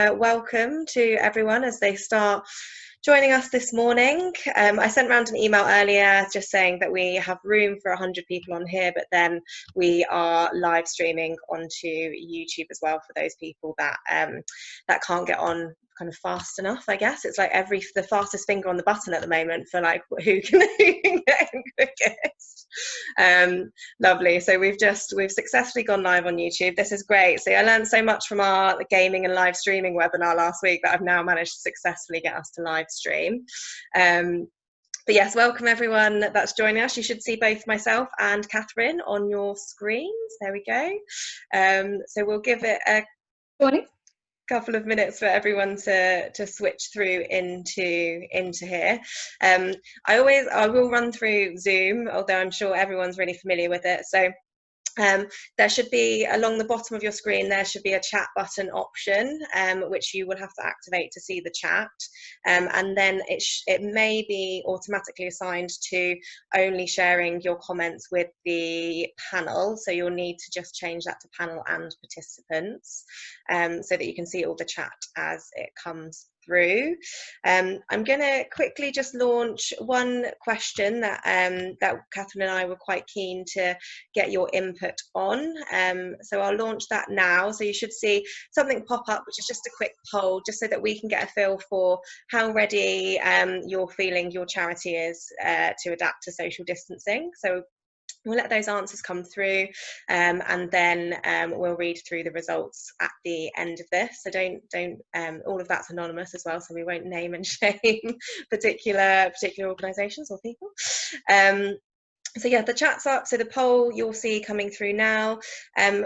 Welcome to everyone as they start joining us this morning. I sent around an email earlier just saying that we have room for 100 people on here, but then we are live streaming onto YouTube as well for those people that that can't get on kind of fast enough. I guess it's like the fastest finger on the button at the moment for like who can get in quickest. Lovely. So we've successfully gone live on YouTube. This is great. So I learned so much from our gaming and live streaming webinar last week that I've now managed to successfully get us to live stream. But yes, welcome everyone that's joining us. You should see both myself and Catherine on your screens. There we go. So we'll give it a couple of minutes for everyone to switch through into here. I will run through Zoom, although I'm sure everyone's really familiar with it. So there should be, along the bottom of your screen, there should be a chat button option, which you will have to activate to see the chat. And then it may be automatically assigned to only sharing your comments with the panel. So you'll need to just change that to panel and participants, so that you can see all the chat as it comes through. I'm going to quickly just launch one question that Catherine and I were quite keen to get your input on. So I'll launch that now. So you should see something pop up, which is just a quick poll, just so that we can get a feel for how ready you're feeling your charity is to adapt to social distancing. So we'll let those answers come through, and then we'll read through the results at the end of this. So don't all of that's anonymous as well, so we won't name and shame particular organisations or people. So yeah, the chat's up, so the poll you'll see coming through now.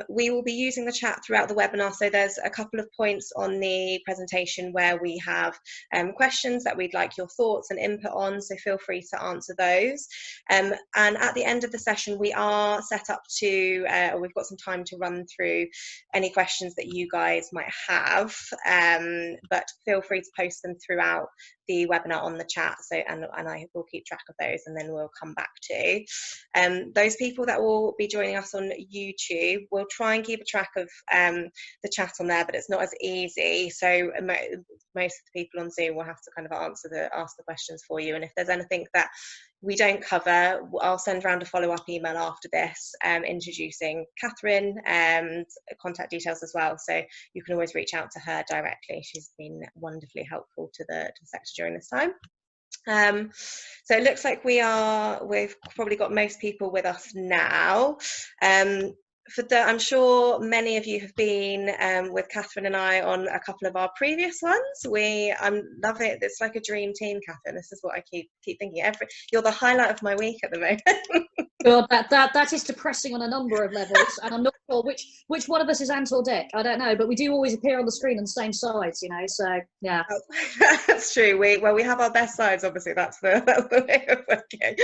We will be using the chat throughout the webinar, so there's a couple of points on the presentation where we have questions that we'd like your thoughts and input on, so feel free to answer those. And at the end of the session, we are set up to, or we've got some time to run through any questions that you guys might have, but feel free to post them throughout the webinar on the chat, so and I will keep track of those, and then we'll come back to those people that will be joining us on YouTube. We'll try and keep a track of the chat on there, but it's not as easy, so most of the people on Zoom will have to kind of ask the questions for you, and if there's anything that we don't cover, I'll send around a follow-up email after this, introducing Catherine and contact details as well, so you can always reach out to her directly. She's been wonderfully helpful to the sector during this time. So it looks like we've probably got most people with us now. I'm sure many of you have been with Catherine and I on a couple of our previous ones. I love it. It's like a dream team, Catherine. This is what I keep thinking. You're the highlight of my week at the moment. God, that is depressing on a number of levels, and I'm not sure which one of us is Ant or Dec. I don't know, but we do always appear on the screen on the same sides, you know. So yeah, that's true. We have our best sides. Obviously, that's the way of working.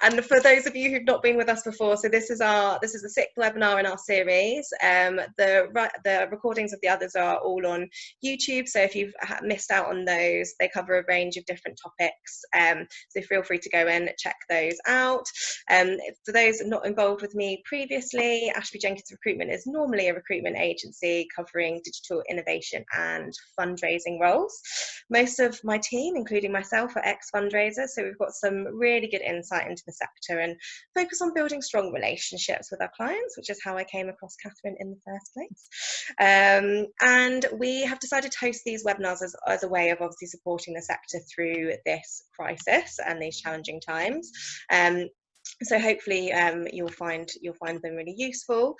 And for those of you who've not been with us before, so this is the sixth webinar in our series. The recordings of the others are all on YouTube. So if you've missed out on those, they cover a range of different topics. So feel free to go in and check those out. For those not involved with me previously, Ashby Jenkins Recruitment is normally a recruitment agency covering digital innovation and fundraising roles. Most of my team, including myself, are ex-fundraisers, so we've got some really good insight into the sector and focus on building strong relationships with our clients, which is how I came across Catherine in the first place. And we have decided to host these webinars as a way of obviously supporting the sector through this crisis and these challenging times. So hopefully you'll find them really useful.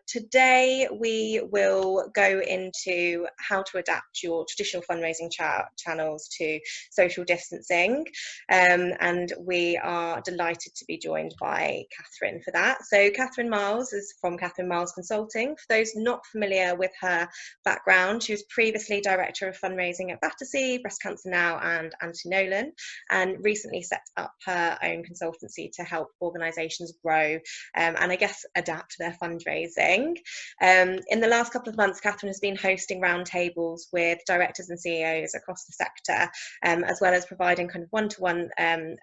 Today we will go into how to adapt your traditional fundraising channels to social distancing, and we are delighted to be joined by Catherine for that. So Catherine Miles is from Catherine Miles Consulting. For those not familiar with her background, she was previously Director of Fundraising at Battersea, Breast Cancer Now and Anti Nolan, and recently set up her own consultancy to help organisations grow and I guess adapt their fundraising. In the last couple of months, Catherine has been hosting roundtables with directors and CEOs across the sector, as well as providing kind of one-to-one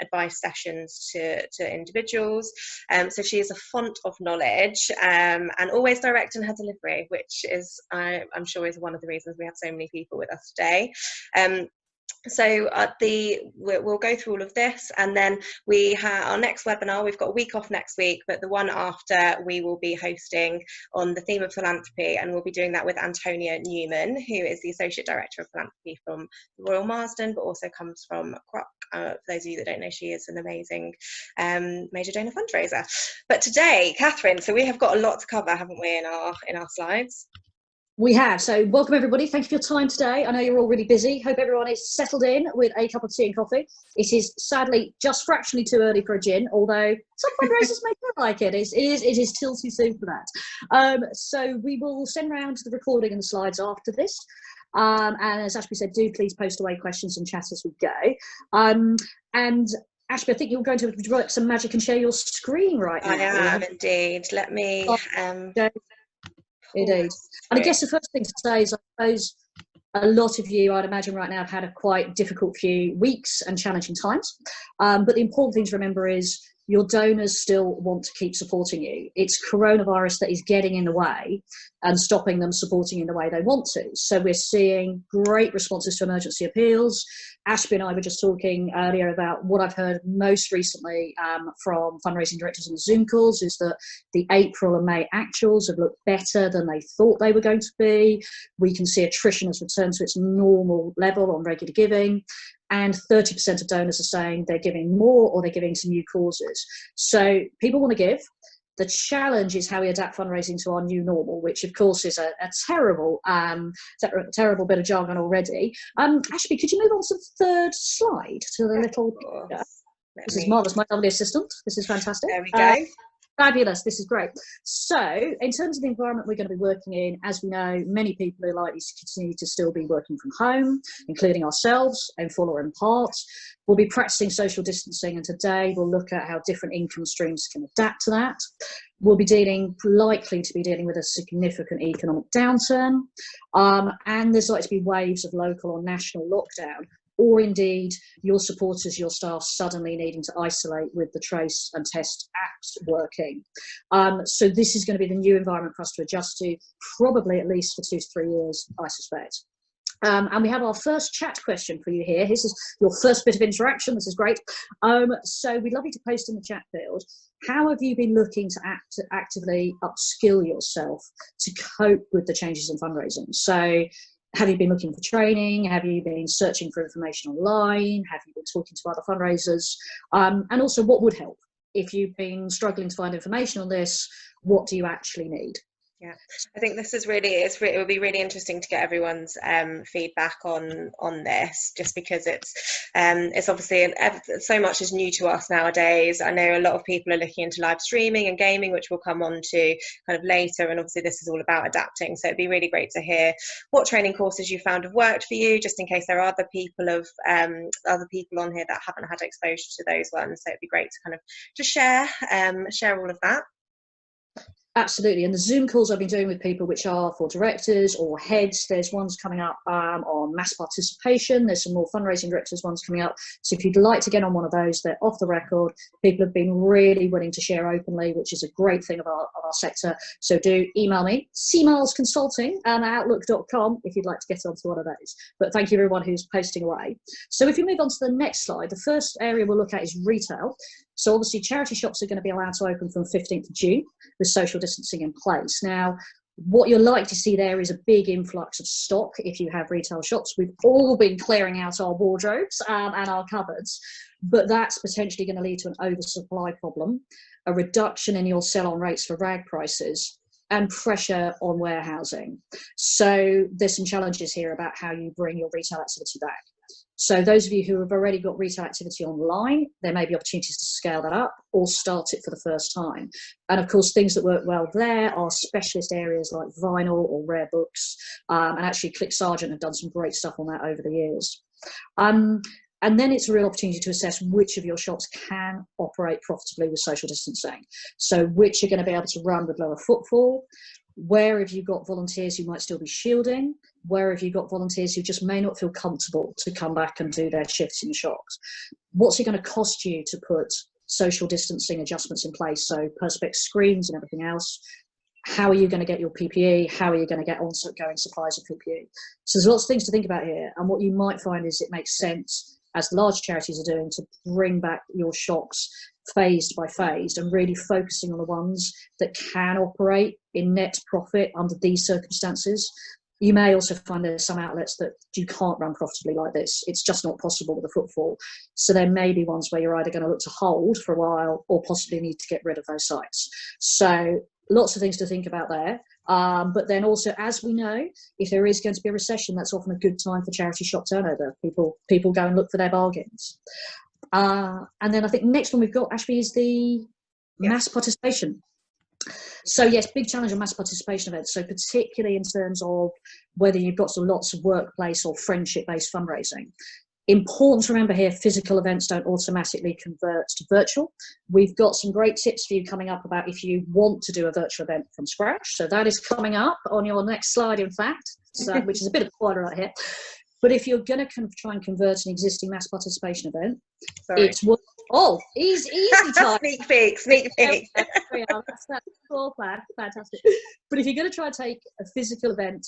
advice sessions to individuals. So she is a font of knowledge and always direct in her delivery, which is, I'm sure, is one of the reasons we have so many people with us today. So we'll go through all of this, and then we have our next webinar. We've got a week off next week, but the one after we will be hosting on the theme of philanthropy, and we'll be doing that with Antonia Newman, who is the Associate Director of Philanthropy from the Royal Marsden, but also comes from Croc. For those of you that don't know, she is an amazing major donor fundraiser. But today, Catherine, so we have got a lot to cover, haven't we, in our slides? We have. So welcome everybody. Thank you for your time today. I know you're all really busy. Hope everyone is settled in with a cup of tea and coffee. It is sadly just fractionally too early for a gin, although some fundraisers may feel like it. It is still too soon for that. So we will send around the recording and the slides after this. And as Ashby said, do please post away questions and chat as we go. And Ashby, I think you're going to work some magic and share your screen right now. I am indeed. Let me Indeed. And I guess the first thing to say is, I suppose a lot of you, I'd imagine right now, have had a quite difficult few weeks and challenging times. But the important thing to remember is your donors still want to keep supporting you. It's coronavirus that is getting in the way and stopping them supporting in the way they want to. So we're seeing great responses to emergency appeals. Ashby and I were just talking earlier about what I've heard most recently from fundraising directors on the Zoom calls is that the April and May actuals have looked better than they thought they were going to be. We can see attrition has returned to its normal level on regular giving. And 30% of donors are saying they're giving more or they're giving to new causes. So people want to give. The challenge is how we adapt fundraising to our new normal, which of course is a terrible bit of jargon already. Ashby, could you move on to the third slide, to the little picture? This is marvellous, my lovely assistant. This is fantastic. There we go. Fabulous, this is great. So in terms of the environment we're going to be working in, as we know, many people are likely to continue to still be working from home, including ourselves, in full or in part. We'll be practicing social distancing, and today we'll look at how different income streams can adapt to that. We'll be likely to be dealing with a significant economic downturn, and there's likely to be waves of local or national lockdown, or indeed your supporters, your staff suddenly needing to isolate with the Trace and Test apps working. So this is going to be the new environment for us to adjust to, probably at least for 2 to 3 years, I suspect. And we have our first chat question for you here. This is your first bit of interaction. This is great. So we'd love you to post in the chat field. How have you been looking to actively upskill yourself to cope with the changes in fundraising? So have you been looking for training? Have you been searching for information online? Have you been talking to other fundraisers? And also, what would help? If you've been struggling to find information on this, what do you actually need? Yeah, I think this is it will be really interesting to get everyone's feedback on this, just because it's obviously so much is new to us nowadays. I know a lot of people are looking into live streaming and gaming, which we'll come on to kind of later, and obviously this is all about adapting. So it'd be really great to hear what training courses you found have worked for you, just in case there are other people on here that haven't had exposure to those ones. So it'd be great to kind of just share all of that. Absolutely, and the Zoom calls I've been doing with people which are for directors or heads, there's ones coming up on mass participation, there's some more fundraising directors ones coming up, so if you'd like to get on one of those, they're off the record. People have been really willing to share openly, which is a great thing of our sector, so do email me, cmilesconsulting@outlook.com if you'd like to get onto one of those. But thank you everyone who's posting away. So if you move on to the next slide, the first area we'll look at is retail. So obviously charity shops are going to be allowed to open from 15th of June with social distancing in place. Now, what you're likely to see there is a big influx of stock if you have retail shops. We've all been clearing out our wardrobes and our cupboards, but that's potentially going to lead to an oversupply problem, a reduction in your sell-on rates for rag prices, and pressure on warehousing. So there's some challenges here about how you bring your retail activity back. So those of you who have already got retail activity online, there may be opportunities to scale that up or start it for the first time. And of course, things that work well there are specialist areas like vinyl or rare books. And actually Click Sargent have done some great stuff on that over the years. And then it's a real opportunity to assess which of your shops can operate profitably with social distancing. So which are going to be able to run with lower footfall. Where have you got volunteers who might still be shielding? Where have you got volunteers who just may not feel comfortable to come back and do their shifts in the shops? What's it going to cost you to put social distancing adjustments in place? So perspex screens and everything else. How are you going to get your PPE? How are you going to get ongoing supplies of PPE? So there's lots of things to think about here. And what you might find is it makes sense, as large charities are doing, to bring back your shops phased by phased and really focusing on the ones that can operate in net profit under these circumstances. You may also find there's some outlets that you can't run profitably like this. It's just not possible with the footfall. So there may be ones where you're either going to look to hold for a while or possibly need to get rid of those sites. So lots of things to think about there. But then also, as we know, if there is going to be a recession, that's often a good time for charity shop turnover. People go and look for their bargains. And then I think next one we've got, Ashby, is the mass participation. So yes, big challenge on mass participation events. So particularly in terms of whether you've got lots of workplace or friendship-based fundraising. Important to remember here, physical events don't automatically convert to virtual. We've got some great tips for you coming up about if you want to do a virtual event from scratch. So that is coming up on your next slide, in fact, so, which is a bit of a spoiler right here. But if you're going to try and convert an existing mass participation event, it's easy time. Sneak peek. That's all plan. Fantastic. But if you're going to try and take a physical event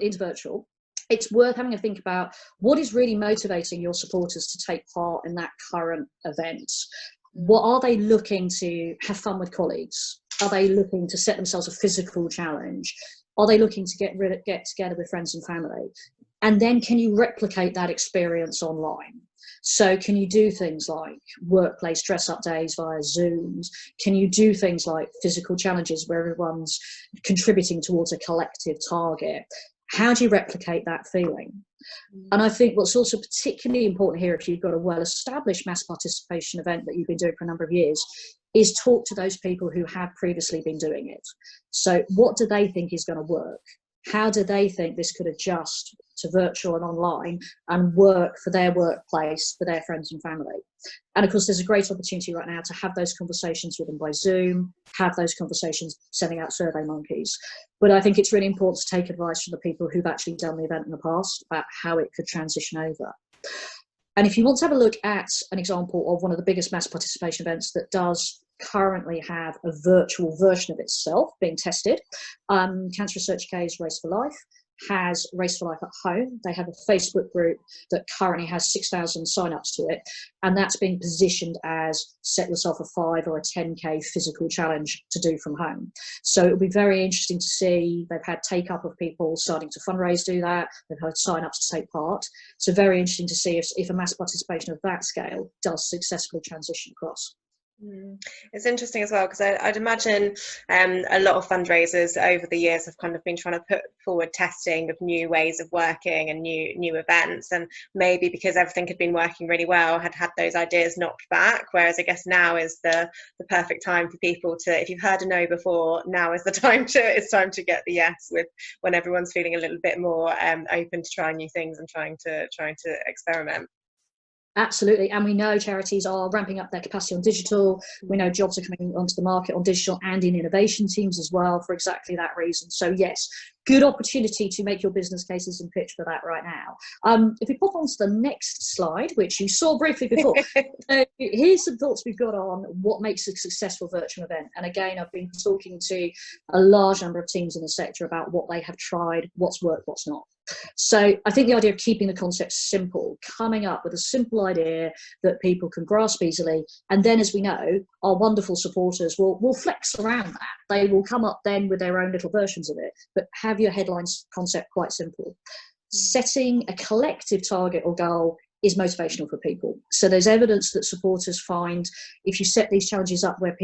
into virtual, it's worth having a think about what is really motivating your supporters to take part in that current event. What are they looking to have fun with colleagues? Are they looking to set themselves a physical challenge? Are they looking to get together with friends and family? And then can you replicate that experience online? So can you do things like workplace dress-up days via Zooms? Can you do things like physical challenges where everyone's contributing towards a collective target? How do you replicate that feeling? And I think what's also particularly important here, if you've got a well-established mass participation event that you've been doing for a number of years, is talk to those people who have previously been doing it. So what do they think is going to work? How do they think this could adjust to virtual and online and work for their workplace, for their friends and family? And of course, there's a great opportunity right now to have those conversations with them by Zoom, have those conversations sending out survey monkeys. But I think it's really important to take advice from the people who've actually done the event in the past about how it could transition over. And if you want to have a look at an example of one of the biggest mass participation events that does currently have a virtual version of itself being tested, Cancer Research UK's Race for Life has Race for Life at Home. They have a Facebook group that currently has 6,000 sign-ups to it, and that's being positioned as set yourself a 5 or a 10k physical challenge to do from home. So it'll be very interesting to see. They've had take-up of people starting to fundraise, do that. They've had sign-ups to take part. So very interesting to see if a mass participation of that scale does successfully transition across. It's interesting as well, because I'd imagine a lot of fundraisers over the years have kind of been trying to put forward testing of new ways of working and new events, and maybe because everything had been working really well, had those ideas knocked back, whereas I guess now is the perfect time for people to, if you've heard a no before, now is the time to get the yes, with when everyone's feeling a little bit more open to trying new things and trying to experiment. Absolutely. And we know charities are ramping up their capacity on digital. We know jobs are coming onto the market on digital and in innovation teams as well for exactly that reason. So yes, good opportunity to make your business cases and pitch for that right now. If we pop on to the next slide, which you saw briefly before, here's some thoughts we've got on what makes a successful virtual event. And again, I've been talking to a large number of teams in the sector about what they have tried, what's worked, what's not. So I think the idea of keeping the concept simple, coming up with a simple idea that people can grasp easily, and then, as we know, our wonderful supporters will flex around that. They will come up then with their own little versions of it, but have your headline concept quite simple. Setting a collective target or goal is motivational for people. So there's evidence that supporters find if you set these challenges up where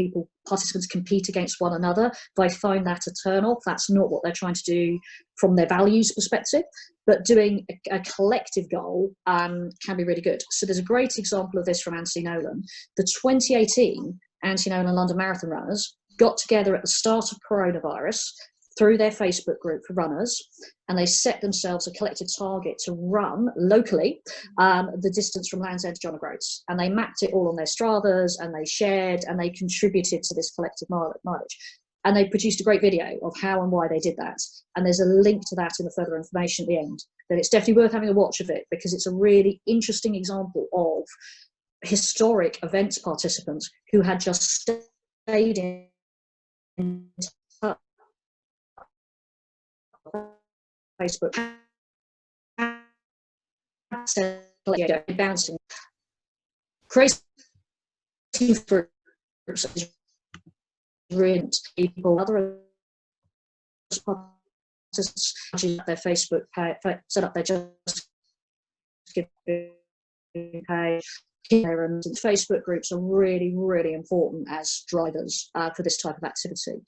participants compete against one another, they find that a turn off. That's not what they're trying to do from their values perspective, but doing a collective goal can be really good. So there's a great example of this from Anthony Nolan. The 2018 Anthony Nolan London Marathon runners got together at the start of coronavirus, through their Facebook group for runners, and they set themselves a collective target to run locally the distance from Land's End to John O'Groats. And they mapped it all on their Stravas, and they shared and they contributed to this collective mileage. And they produced a great video of how and why they did that. And there's a link to that in the further information at the end. But it's definitely worth having a watch of it, because it's a really interesting example of historic events participants who had just stayed in touch on Facebook, bouncing crazy groups, people, other participants, their Facebook page, set up their Just Giving page. And Facebook groups are really, really important as drivers for this type of activity.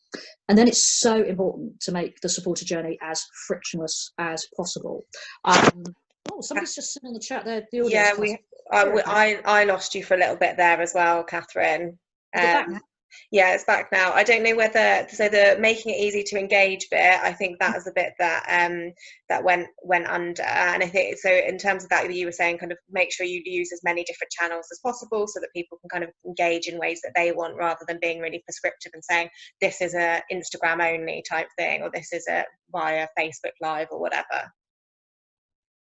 And then it's so important to make the supporter journey as frictionless as possible. Somebody's just sitting in the chat there. The audience I lost you for a little bit there as well, Catherine. Yeah, it's back now. I don't know whether, so the making it easy to engage bit, I think that is a bit that that went under. And I think, so in terms of that, you were saying kind of make sure you use as many different channels as possible so that people can kind of engage in ways that they want, rather than being really prescriptive and saying this is a Instagram only type thing, or this is a via Facebook Live or whatever.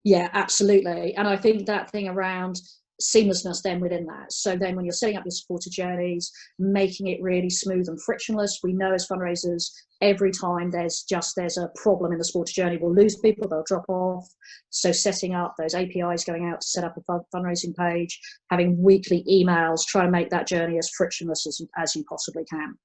Yeah, absolutely. And I think that thing around seamlessness then within that. So then when you're setting up your supporter journeys, making it really smooth and frictionless. We know as fundraisers, every time there's a problem in the supporter journey, we'll lose people, they'll drop off. So setting up those APIs going out to set up a fundraising page, having weekly emails, try to make that journey as frictionless as you possibly can.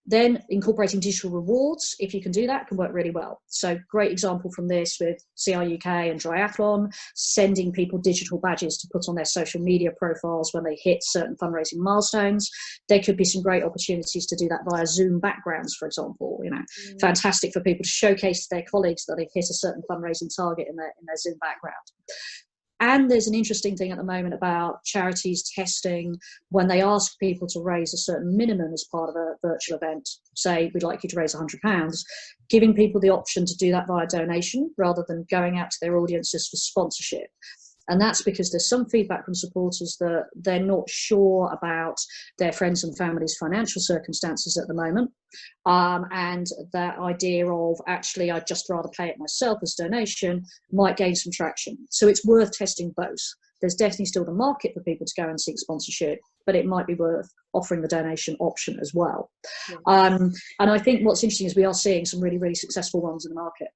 Then incorporating digital rewards, if you can do that, can work really well. So great example from this with CRUK and Triathlon, sending people digital badges to put on their social media profiles when they hit certain fundraising milestones. There could be some great opportunities to do that via Zoom backgrounds, for example. Fantastic for people to showcase to their colleagues that they've hit a certain fundraising target in their Zoom background. And there's an interesting thing at the moment about charities testing when they ask people to raise a certain minimum as part of a virtual event. Say, we'd like you to raise £100, giving people the option to do that via donation rather than going out to their audiences for sponsorship. And that's because there's some feedback from supporters that they're not sure about their friends and family's financial circumstances at the moment. And that idea of actually, I'd just rather pay it myself as donation might gain some traction. So it's worth testing both. There's definitely still the market for people to go and seek sponsorship, but it might be worth offering the donation option as well. Yeah. And I think what's interesting is we are seeing some really, really successful ones in the market.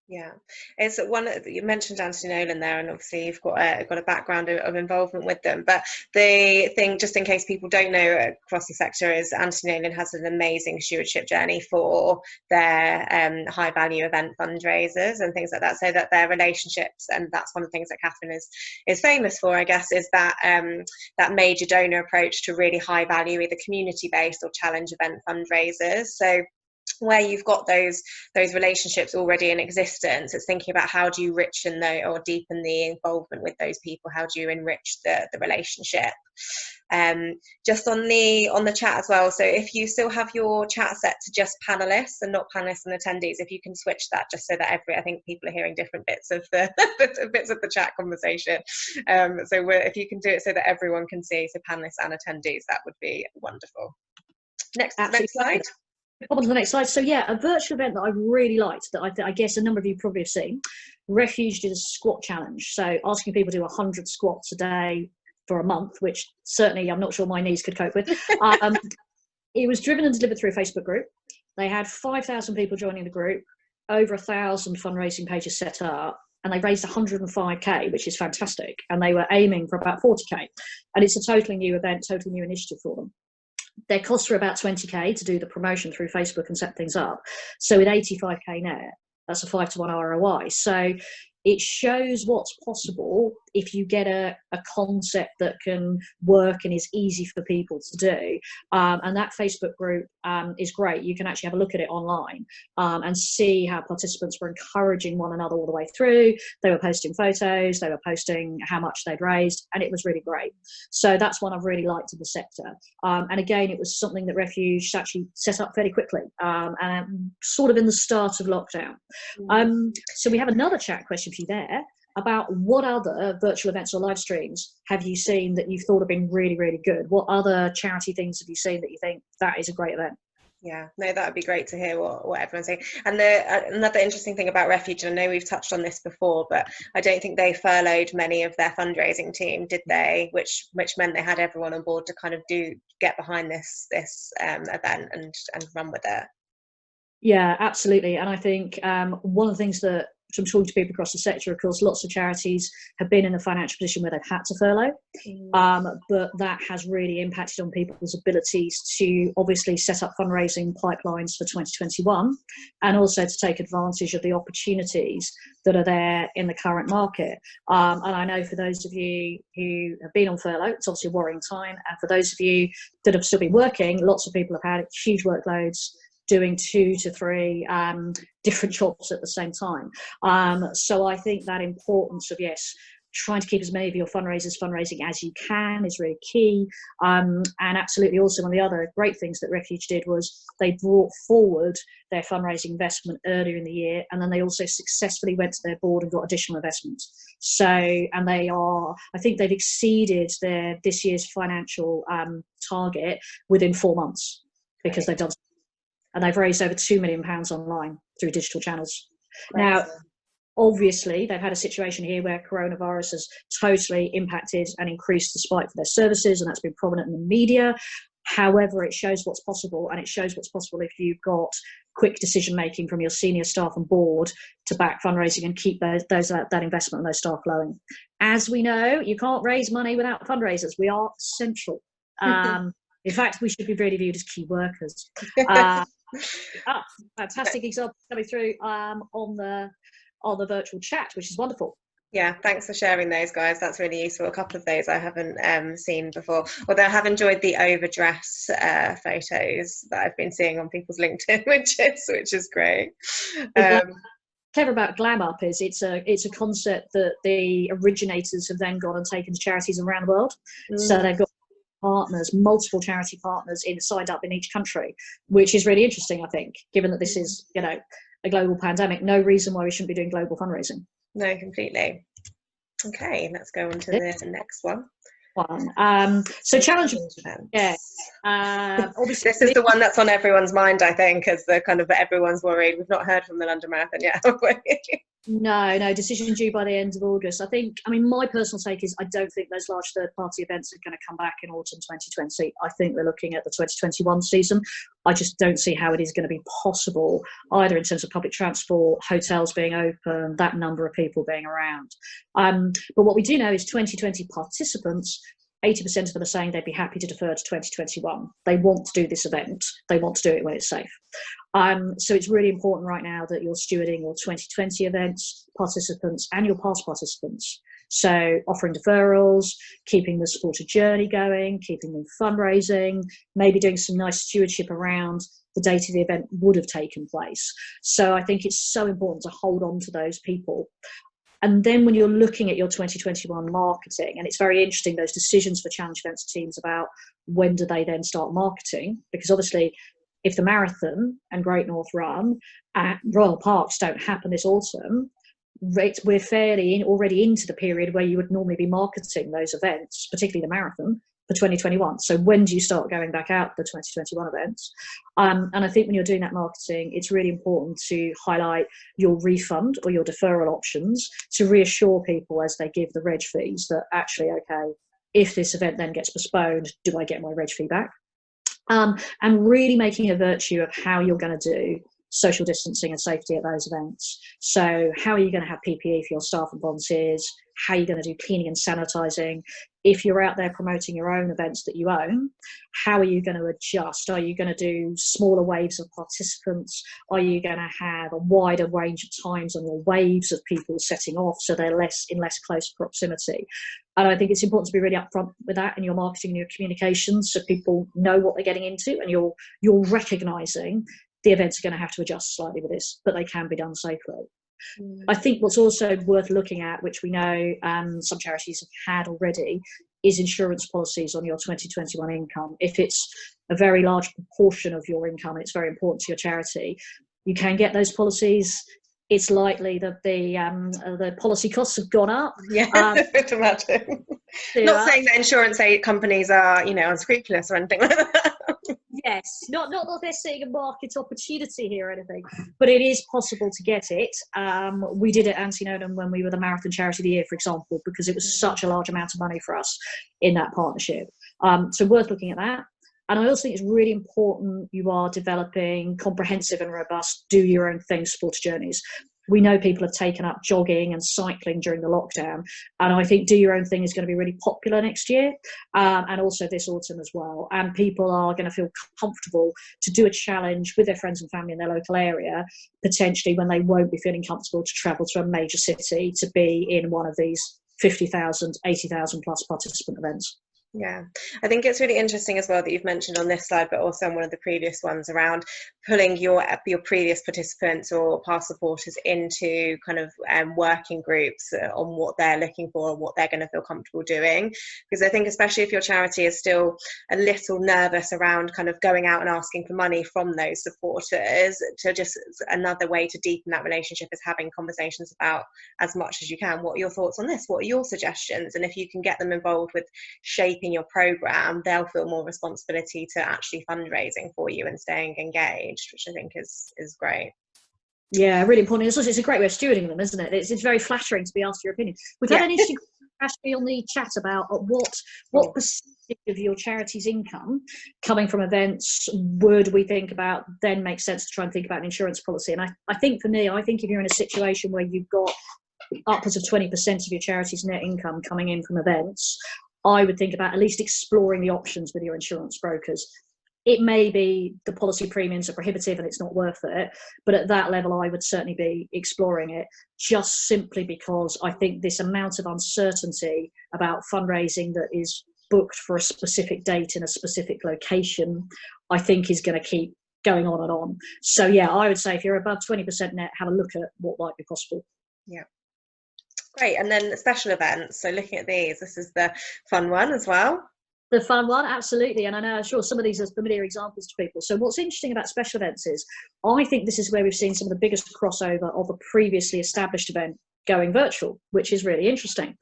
Yeah, it's one you mentioned Anthony Nolan there, and obviously you've got a background of involvement with them. But the thing, just in case people don't know across the sector, is Anthony Nolan has an amazing stewardship journey for their high value event fundraisers and things like that. So that their relationships, and that's one of the things that Catherine is famous for, I guess, is that that major donor approach to really high value, either community based or challenge event fundraisers. So where you've got those relationships already in existence, it's thinking about how do you richen or deepen the involvement with those people, how do you enrich the relationship. Just on the chat as well, so if you still have your chat set to just panelists and not panelists and attendees, if you can switch that, just so that I think people are hearing different bits of the bits of the chat conversation, so if you can do it so that everyone can see, so panelists and attendees, that would be wonderful. Next slide. On to the next slide. So yeah, a virtual event that I really liked, that I guess a number of you probably have seen, Refuge did a squat challenge. So asking people to do 100 squats a day for a month, which certainly I'm not sure my knees could cope with. It was driven and delivered through a Facebook group. They had 5,000 people joining the group, over 1,000 fundraising pages set up, and they raised 105k, which is fantastic. And they were aiming for about 40k. And it's a totally new event, totally new initiative for them. Their costs were about 20k to do the promotion through Facebook and set things up. So with 85k net, that's a 5-to-1 ROI. So it shows what's possible if you get a concept that can work and is easy for people to do, and that Facebook group is great. You can actually have a look at it online and see how participants were encouraging one another all the way through. They were posting photos, they were posting how much they'd raised, and it was really great. So that's one I've really liked in the sector. And again, it was something that Refuge actually set up fairly quickly, and sort of in the start of lockdown. So we have another chat question for you there about what other virtual events or live streams have you seen that you've thought have been really, really good? What other charity things have you seen that you think that is a great event? Yeah, no, that would be great to hear what everyone's saying. And another interesting thing about Refuge, and I know we've touched on this before, but I don't think they furloughed many of their fundraising team, did they? Which meant they had everyone on board to kind of get behind this event and run with it. Yeah, absolutely. And I think one of the things that, from talking to people across the sector, of course, lots of charities have been in a financial position where they've had to furlough, but that has really impacted on people's abilities to obviously set up fundraising pipelines for 2021, and also to take advantage of the opportunities that are there in the current market. And I know for those of you who have been on furlough, it's obviously a worrying time. And for those of you that have still been working, lots of people have had huge workloads, doing 2 to 3 different jobs at the same time. So I think that importance of, yes, trying to keep as many of your fundraisers fundraising as you can is really key. And absolutely also one of the other great things that Refuge did was they brought forward their fundraising investment earlier in the year, and then they also successfully went to their board and got additional investment. So, and I think they've exceeded this year's financial target within 4 months, because they've done, and they've raised over £2 million online through digital channels. Now, obviously, they've had a situation here where coronavirus has totally impacted and increased the spike for their services, and that's been prominent in the media. However, it shows what's possible, and it shows what's possible if you've got quick decision making from your senior staff and board to back fundraising and keep that investment and those staff flowing. As we know, you can't raise money without fundraisers. We are essential. In fact, we should be really viewed as key workers. Fantastic example coming through on the virtual chat, which is wonderful. Yeah, thanks for sharing those, guys. That's really useful. A couple of those I haven't seen before. Although I have enjoyed the overdress photos that I've been seeing on people's LinkedIn, which is great. Clever about Glam Up is it's a concept that the originators have then gone and taken to charities around the world. So they've got partners, multiple charity partners signed up in each country, which is really interesting, I think, given that this is, a global pandemic. No reason why we shouldn't be doing global fundraising. No, completely. Okay, let's go on to the next one. So challenging events. Yeah. Obviously, this is the one that's on everyone's mind, I think, as the kind of everyone's worried. We've not heard from the London Marathon yet, have we? No, decision due by the end of August. My personal take is I don't think those large third-party events are going to come back in autumn 2020. I think we're looking at the 2021 season. I just don't see how it is going to be possible, either in terms of public transport, hotels being open, that number of people being around. But what we do know is 2020 participants, 80% of them are saying they'd be happy to defer to 2021. They want to do this event. They want to do it when it's safe. So it's really important right now that you're stewarding your 2020 events, participants, and your past participants. So offering deferrals, keeping the supported journey going, keeping them fundraising, maybe doing some nice stewardship around the date of the event would have taken place. So I think it's so important to hold on to those people. And then when you're looking at your 2021 marketing, and it's very interesting, those decisions for challenge events teams about when do they then start marketing, because obviously if the marathon and Great North Run at Royal Parks don't happen this autumn, we're fairly already into the period where you would normally be marketing those events, particularly the marathon, for 2021. So when do you start going back out the 2021 events? And I think when you're doing that marketing, it's really important to highlight your refund or your deferral options to reassure people as they give the reg fees that actually, okay, if this event then gets postponed, do I get my reg fee back? And really making a virtue of how you're going to do social distancing and safety at those events. So how are you going to have PPE for your staff and volunteers? How are you going to do cleaning and sanitising? If you're out there promoting your own events that you own, how are you going to adjust? Are you going to do smaller waves of participants? Are you going to have a wider range of times on your waves of people setting off so they're in less close proximity? And I think it's important to be really upfront with that in your marketing and your communications, so people know what they're getting into, and you're recognising the events are going to have to adjust slightly with this, but they can be done safely. I think what's also worth looking at, which we know some charities have had already, is insurance policies on your 2021 income. If it's a very large proportion of your income and it's very important to your charity, you can get those policies. It's likely that the policy costs have gone up. Yeah, I'd imagine. Not saying that insurance companies are, unscrupulous or anything like that. Yes, not that they're seeing a market opportunity here or anything, but it is possible to get it. We did it at Antinodum when we were the Marathon Charity of the Year, for example, because it was such a large amount of money for us in that partnership. So worth looking at that. And I also think it's really important you are developing comprehensive and robust do your own thing supporter journeys. We know people have taken up jogging and cycling during the lockdown, and I think do your own thing is going to be really popular next year, and also this autumn as well. And people are going to feel comfortable to do a challenge with their friends and family in their local area, potentially when they won't be feeling comfortable to travel to a major city to be in one of these 50,000, 80,000 plus participant events. Yeah, I think it's really interesting as well that you've mentioned on this slide, but also on one of the previous ones, around pulling your previous participants or past supporters into kind of working groups on what they're looking for and what they're going to feel comfortable doing. Because I think especially if your charity is still a little nervous around kind of going out and asking for money from those supporters, to just another way to deepen that relationship is having conversations about, as much as you can, what are your thoughts on this? What are your suggestions? And if you can get them involved with shaping your program, they'll feel more responsibility to actually fundraising for you and staying engaged, which I think is great. Yeah, really important. It's a great way of stewarding them, isn't it? It's very flattering to be asked your opinion. We've had an interesting Ashby on the chat about what percentage of your charity's income coming from events would we think about then makes sense to try and think about an insurance policy. And I think for me, I think if you're in a situation where you've got upwards of 20% of your charity's net income coming in from events, I would think about at least exploring the options with your insurance brokers. It may be the policy premiums are prohibitive and it's not worth it, but at that level, I would certainly be exploring it, just simply because I think this amount of uncertainty about fundraising that is booked for a specific date in a specific location, I think is going to keep going on and on. So yeah, I would say if you're above 20% net, have a look at what might be possible. Yeah. Great. And then special events. So looking at these, this is the fun one as well. The fun one, absolutely. And I know, I'm sure some of these are familiar examples to people. So what's interesting about special events is, I think this is where we've seen some of the biggest crossover of a previously established event going virtual, which is really interesting.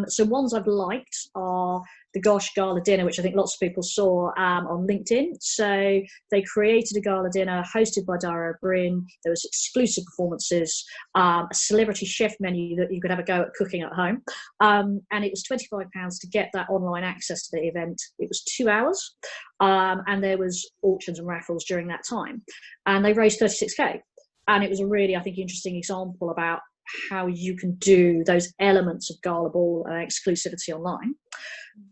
So ones I've liked are the Gosh Gala Dinner, which I think lots of people saw on LinkedIn. So they created a gala dinner hosted by Dara O'Brien. There was exclusive performances, a celebrity chef menu that you could have a go at cooking at home. And it was £25 to get that online access to the event. It was 2 hours. And there was auctions and raffles during that time. And they raised 36k. And it was a really, I think, interesting example about how you can do those elements of Gala Ball and exclusivity online.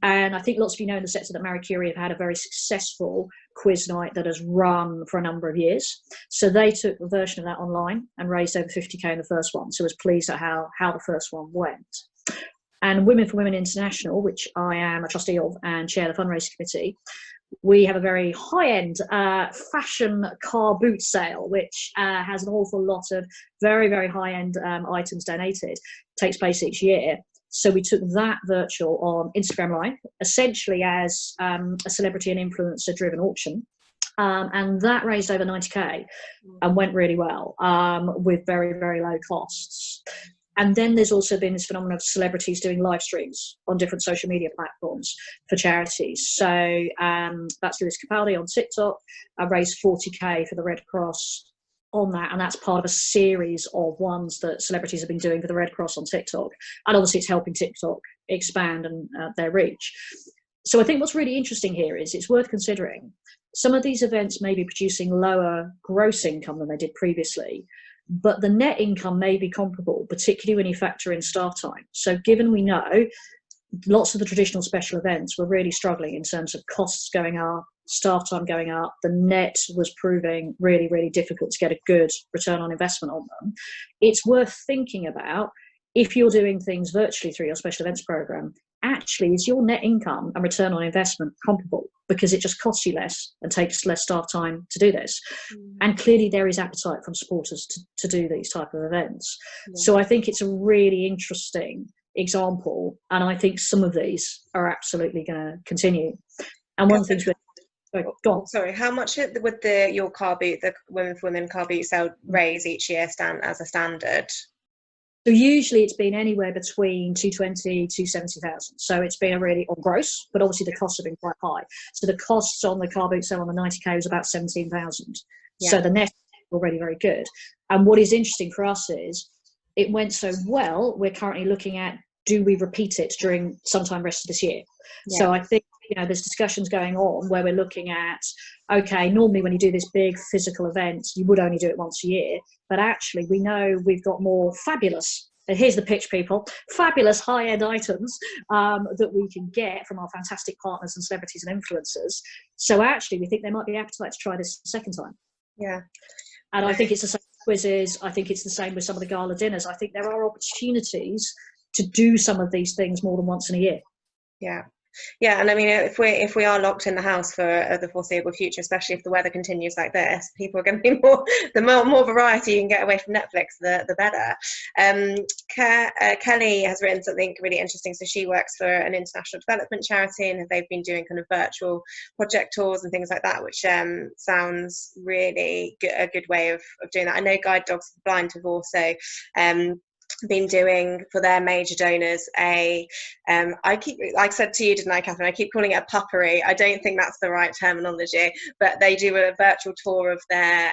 And I think lots of you know in the sector that Marie Curie have had a very successful quiz night that has run for a number of years. So they took the version of that online and raised over 50k in the first one. So I was pleased at how the first one went. And Women for Women International, which I am a trustee of and chair the fundraising committee, we have a very high-end fashion car boot sale, which has an awful lot of very, very high-end items donated. It takes place each year. So we took that virtual on Instagram Live, essentially as a celebrity and influencer-driven auction. And that raised over 90k and went really well with very, very low costs. And then there's also been this phenomenon of celebrities doing live streams on different social media platforms for charities. So that's Lewis Capaldi on TikTok. I raised 40k for the Red Cross on that, and that's part of a series of ones that celebrities have been doing for the Red Cross on TikTok. And obviously it's helping TikTok expand and their reach. So I think what's really interesting here is it's worth considering some of these events may be producing lower gross income than they did previously, but the net income may be comparable, particularly when you factor in staff time. So given we know lots of the traditional special events were really struggling in terms of costs going up, staff time going up, the net was proving really, really difficult to get a good return on investment on them. It's worth thinking about, if you're doing things virtually through your special events program, actually is your net income and return on investment comparable, because it just costs you less and takes less staff time to do this. And clearly there is appetite from supporters to do these type of events. So I think it's a really interesting example, and I think some of these are absolutely going to continue. And one of the things sorry, how much would your car boot, the Women for Women car boot sale, raise each year stand as a standard? So usually it's been anywhere between 220 to 70,000. So it's been a really on gross, but obviously the costs have been quite high. So the costs on the car boot sale on the 90k was about 17,000. So the net is already very good. And what is interesting for us is it went so well, we're currently looking at, do we repeat it during sometime rest of this year? So I think, there's discussions going on where we're looking at, okay, normally when you do this big physical event, you would only do it once a year, but actually we know we've got more fabulous, and here's the pitch, people, fabulous high-end items that we can get from our fantastic partners and celebrities and influencers. So actually we think there might be appetite to try this a second time. And I think it's the same with quizzes. I think it's the same with some of the gala dinners. I think there are opportunities to do some of these things more than once in a year. Yeah, and I mean, if we are locked in the house for the foreseeable future, especially if the weather continues like this, people are going to be the more variety you can get away from Netflix, the better. Kelly has written something really interesting. So she works for an international development charity, and they've been doing kind of virtual project tours and things like that, which sounds really a good way of doing that. I know Guide Dogs for the Blind have also been doing for their major donors I keep, like I said to you, didn't I, Catherine, I keep calling it a puppery. I don't think that's the right terminology, but they do a virtual tour of their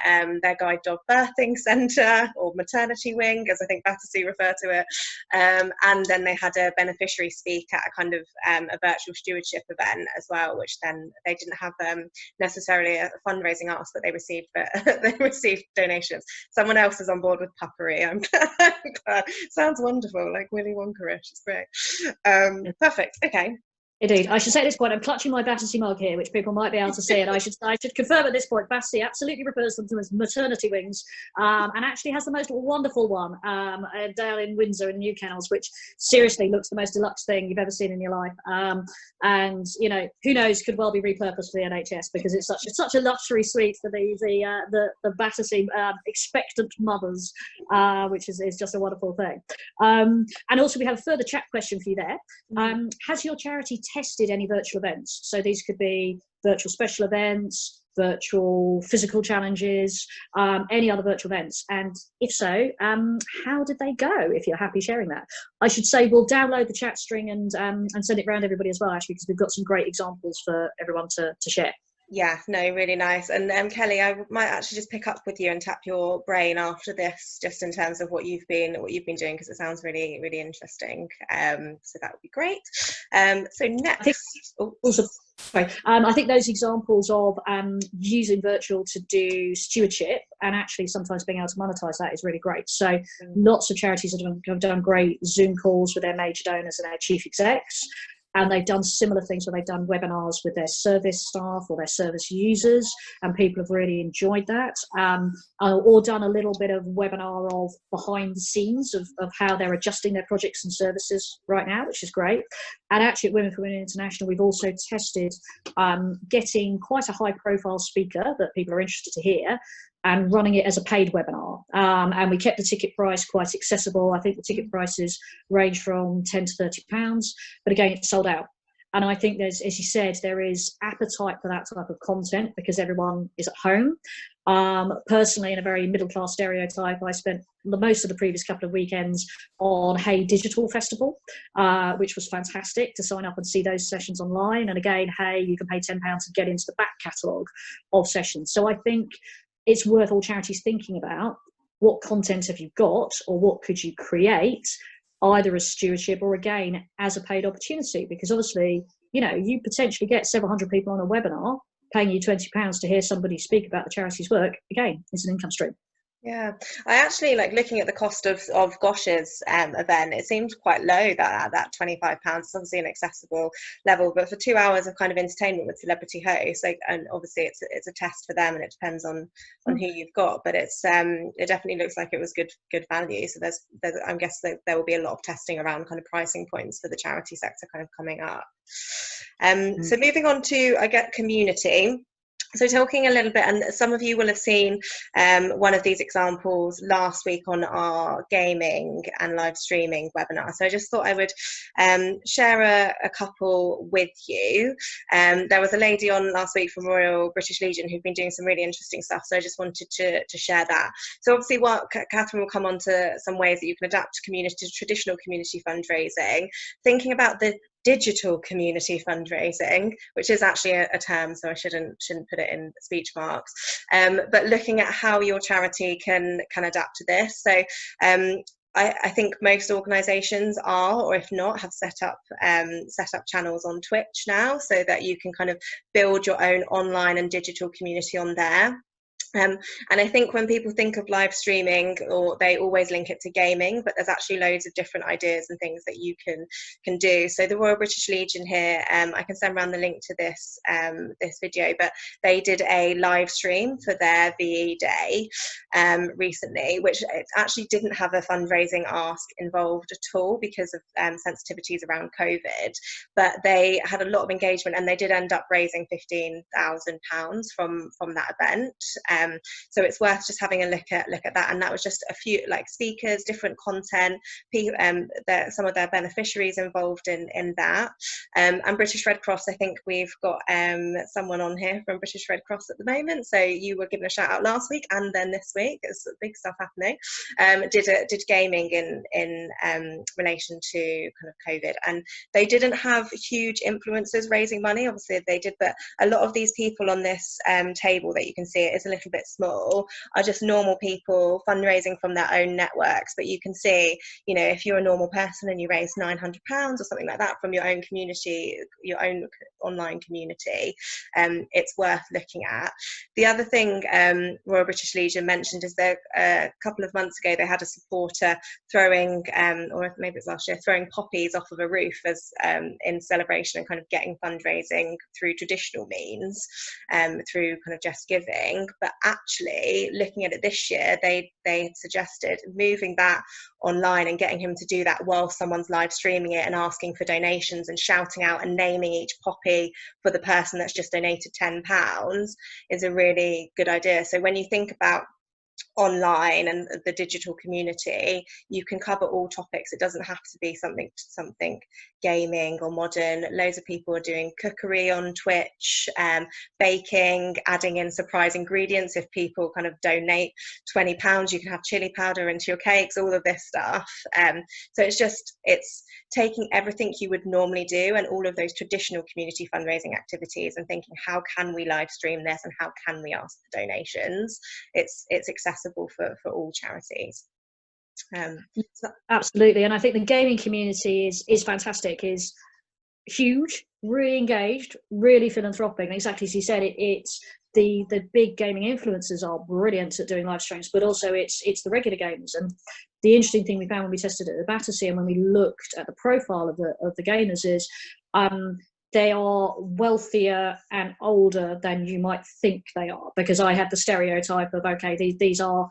guide dog birthing centre, or maternity wing, as I think Battersea refer to it, and then they had a beneficiary speak at a kind of a virtual stewardship event as well, which then they didn't have necessarily a fundraising ask, but they received donations. Someone else is on board with puppery. I'm glad. Sounds wonderful, like Willy Wonka-ish. It's great. Perfect. Okay. Indeed. I should say at this point, I'm clutching my Battersea mug here, which people might be able to see, and I should confirm at this point, Battersea absolutely refers to them as maternity wings, and actually has the most wonderful one down in Windsor in New Kennels, which seriously looks the most deluxe thing you've ever seen in your life. And who knows, could well be repurposed for the NHS, because it's such a luxury suite for the Battersea expectant mothers, which is just a wonderful thing. And also we have a further chat question for you there. Has your charity tested any virtual events? So these could be virtual special events, virtual physical challenges, any other virtual events, and if so, how did they go? If you're happy sharing that, I should say we'll download the chat string and send it around everybody as well, actually, because we've got some great examples for everyone to share. Yeah, no, really nice. And Kelly, I might actually just pick up with you and tap your brain after this, just in terms of what you've been doing, because it sounds really, really interesting. So that would be great. So next, I think those examples of using virtual to do stewardship and actually sometimes being able to monetize that is really great. So lots of charities have done great Zoom calls with their major donors and their chief execs. And they've done similar things where they've done webinars with their service staff or their service users, and people have really enjoyed that. Or done a little bit of webinar of behind the scenes of how they're adjusting their projects and services right now, which is great. And actually at Women for Women International, we've also tested getting quite a high profile speaker that people are interested to hear, and running it as a paid webinar. And we kept the ticket price quite accessible. I think the ticket prices range from £10 to £30, but again, it's sold out. And I think there's, as you said, there is appetite for that type of content because everyone is at home. Personally, in a very middle-class stereotype, I spent most of the previous couple of weekends on Hey Digital Festival, which was fantastic to sign up and see those sessions online. And again, Hey, you can pay £10 to get into the back catalogue of sessions. So I think it's worth all charities thinking about what content have you got, or what could you create, either as stewardship or again as a paid opportunity, because obviously you potentially get several hundred people on a webinar paying you £20 to hear somebody speak about the charity's work. Again, it's an income stream. Yeah, I actually like looking at the cost of Gosh's event. It seemed quite low, that £25. It's obviously an accessible level, but for 2 hours of kind of entertainment with celebrity hosts, like, and obviously it's a test for them, and it depends on who you've got. But it definitely looks like it was good value. So there's I'm guessing there will be a lot of testing around kind of pricing points for the charity sector kind of coming up. So moving on to community. So talking a little bit, and some of you will have seen one of these examples last week on our gaming and live streaming webinar. So I just thought I would share a couple with you. There was a lady on last week from Royal British Legion who'd been doing some really interesting stuff. So I just wanted to share that. So obviously, Catherine will come on to some ways that you can adapt traditional community fundraising, thinking about the digital community fundraising, which is actually a term, so I shouldn't put it in speech marks, but looking at how your charity can adapt to this. So I think most organisations are, or if not, have set up channels on Twitch now, so that you can kind of build your own online and digital community on there. And I think when people think of live streaming, or they always link it to gaming, but there's actually loads of different ideas and things that you can do. So the Royal British Legion here, I can send around the link to this video, but they did a live stream for their VE Day recently, which it actually didn't have a fundraising ask involved at all because of sensitivities around COVID, but they had a lot of engagement, and they did end up raising £15,000 from that event. So it's worth just having a look at that. And that was just a few speakers, different content, some of their beneficiaries involved in that. And British Red Cross, I think we've got someone on here from British Red Cross at the moment. So you were given a shout out last week, and then this week, it's big stuff happening. Did gaming in relation to kind of COVID, and they didn't have huge influencers raising money. Obviously they did, but a lot of these people on this table that you can see, it is a little bit small, are just normal people fundraising from their own networks. But you can see, if you're a normal person and you raise £900 or something like that from your own community, your own online community, it's worth looking at. The other thing Royal British Legion mentioned is that a couple of months ago they had a supporter throwing, or maybe it's last year, throwing poppies off of a roof as in celebration, and kind of getting fundraising through traditional means, through kind of just giving. But actually, looking at it this year, they suggested moving that online and getting him to do that while someone's live streaming it and asking for donations and shouting out and naming each poppy for the person that's just donated £10 is a really good idea. So when you think about online and the digital community, you can cover all topics. It doesn't have to be something gaming or modern. Loads of people are doing cookery on Twitch, baking, adding in surprise ingredients. If people kind of donate £20, you can have chili powder into your cakes, all of this stuff. So it's taking everything you would normally do and all of those traditional community fundraising activities and thinking, how can we live stream this and how can we ask for donations? It's accessible for all charities. Absolutely, and I think the gaming community is fantastic, is huge, really engaged, really philanthropic, and exactly as you said, it's the big gaming influencers are brilliant at doing live streams, but also it's the regular gamers. And the interesting thing we found when we tested it at the Battersea and when we looked at the profile of the gamers is they are wealthier and older than you might think they are, because I had the stereotype of, okay, these are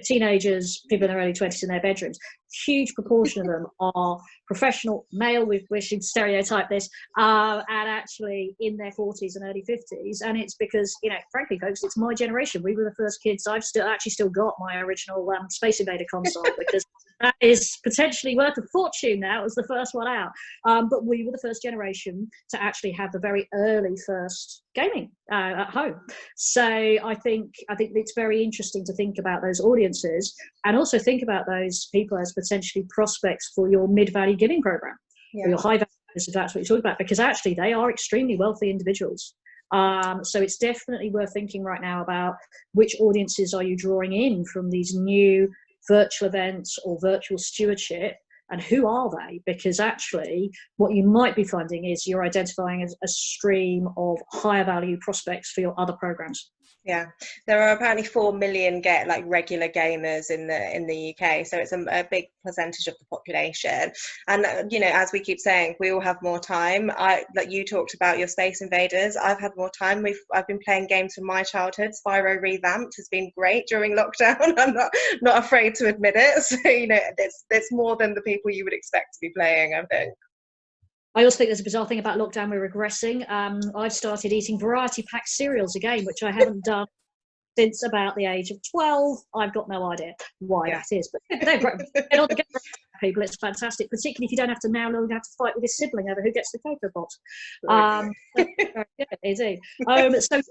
teenagers, people in their early 20s in their bedrooms. Huge proportion of them are professional male, we should stereotype this, and actually in their 40s and early 50s. And it's because, frankly, folks, it's my generation. We were the first kids. I've still got my original Space Invader console because that is potentially worth a fortune now. It was the first one out. But we were the first generation to actually have the very early first gaming at home. So I think it's very interesting to think about those audiences and also think about those people as potentially prospects for your mid-value giving program, or your high value, if that's what you're talking about, because actually they are extremely wealthy individuals. So it's definitely worth thinking right now about which audiences are you drawing in from these new virtual events or virtual stewardship and who are they? Because actually what you might be finding is you're identifying as a stream of higher value prospects for your other programs. Yeah, there are apparently 4 million regular gamers in the UK, so it's a big percentage of the population. And you know, as we keep saying, we all have more time. Like you talked about your Space Invaders, I've had more time. I've been playing games from my childhood. Spyro Revamped has been great during lockdown. I'm not afraid to admit it. So you know, there's more than the people you would expect to be playing, I think. I also think there's a bizarre thing about lockdown. We're regressing. I've started eating variety pack cereals again, which I haven't done since about the age of 12. I've got no idea why that is, but they're great. Get on the game, people. It's fantastic, particularly if you don't have to have to fight with your sibling over who gets the cocoa pot. Indeed. So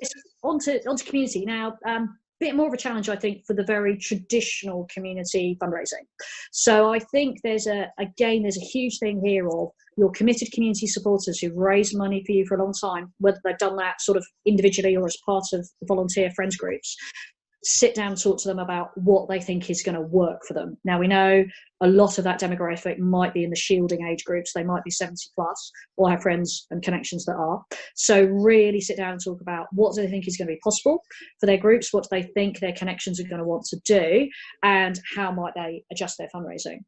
onto community now. Bit more of a challenge, I think, for the very traditional community fundraising. So I think there's a huge thing here of your committed community supporters who've raised money for you for a long time, whether they've done that sort of individually or as part of volunteer friends groups. Sit down and talk to them about what they think is going to work for them. Now, we know a lot of that demographic might be in the shielding age groups. They might be 70 plus or have friends and connections that are. So really sit down and talk about what do they think is going to be possible for their groups, what do they think their connections are going to want to do, and how might they adjust their fundraising.